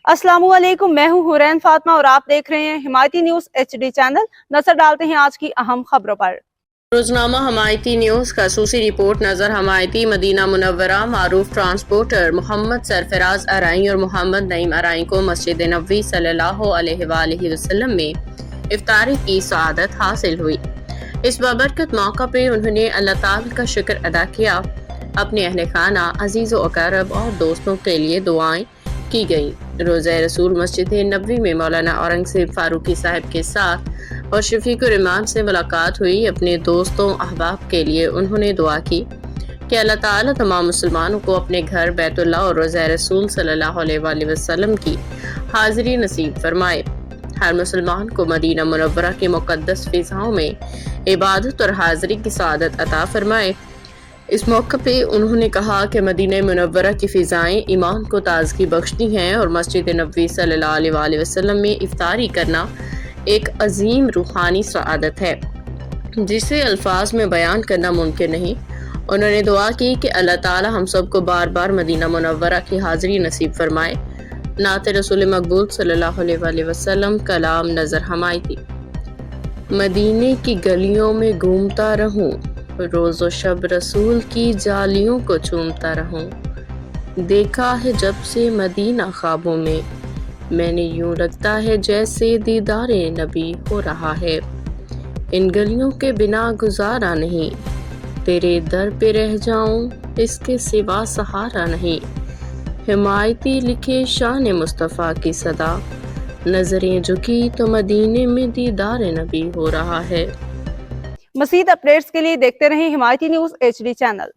अस्सलामुअलैकुम, मैं हूं हुरैन फातिमा और आप देख रहे हैं हिमायती न्यूज HD चैनल। नजर डालते हैं आज की अहम खबरों पर। रोजनामा हमायती न्यूज खसूसी रिपोर्ट नजर हमायती मदीना मुनव्वरा मारूफ ट्रांसपोर्टर मोहम्मद सरफराज अराई और मोहम्मद नईम अराई को मस्जिद नबवी सल्लल्लाहु अलैहि वसल्लम में इफ्तारी की सआदत हासिल हुई। इस बाबरकत मौका पे उन्होंने अल्लाह ताला का शुक्र अदा किया। अपने अहले खाना, अजीज़ व अकारब और दोस्तों के लिए दुआएं की गई। रोज़ा रसूल मस्जिद नबवी में मौलाना औरंगज़ेब फारूकी साहब के साथ और शफीकुर इमाम से मुलाकात हुई। अपने दोस्तों अहबाब के लिए उन्होंने दुआ की कि अल्लाह ताला तमाम मुसलमानों को अपने घर बैतुल्लाह और रोज़ा रसूल सल्लल्लाहु अलैहि वसल्लम की हाज़िरी नसीब फरमाए। हर मुसलमान को मदीना मुनव्वरा के मुक़द्दस फ़िज़ाओं में इबादत और हाज़िरी की सआदत अता फरमाए। इस मौके पे उन्होंने कहा कि मदीना मुनव्वरा की फ़िज़ाएं ईमान को ताज़गी बख्शती हैं और मस्जिद नबवी सल्लल्लाहु अलैहि वसल्लम में इफ्तारी करना एक अजीम रूहानी सआदत है जिसे अल्फाज में बयान करना मुमकिन नहीं। उन्होंने दुआ की कि अल्लाह ताला हम सब को बार बार मदीना मुनव्वरा की हाज़िरी नसीब फरमाए। नात रसूल मकबूल सल्लल्लाहु अलैहि वसल्लम कलाम नज़र हमायती। मदीने की गलियों में घूमता रहूं, रोज़ो शब रसूल की जालियों को चूमता रहूं। देखा है जब से मदीना ख्वाबों में, मैंने यूं लगता है जैसे दीदारे नबी हो रहा है। इन गलियों के बिना गुजारा नहीं, तेरे दर पे रह जाऊं, इसके सिवा सहारा नहीं। हिमायती लिखे शान मुस्तफ़ा की सदा, नजरें झुकी तो मदीने में दीदारे नबी हो रहा है। मज़ीद अपडेट्स के लिए देखते रहें हिमायती न्यूज HD चैनल।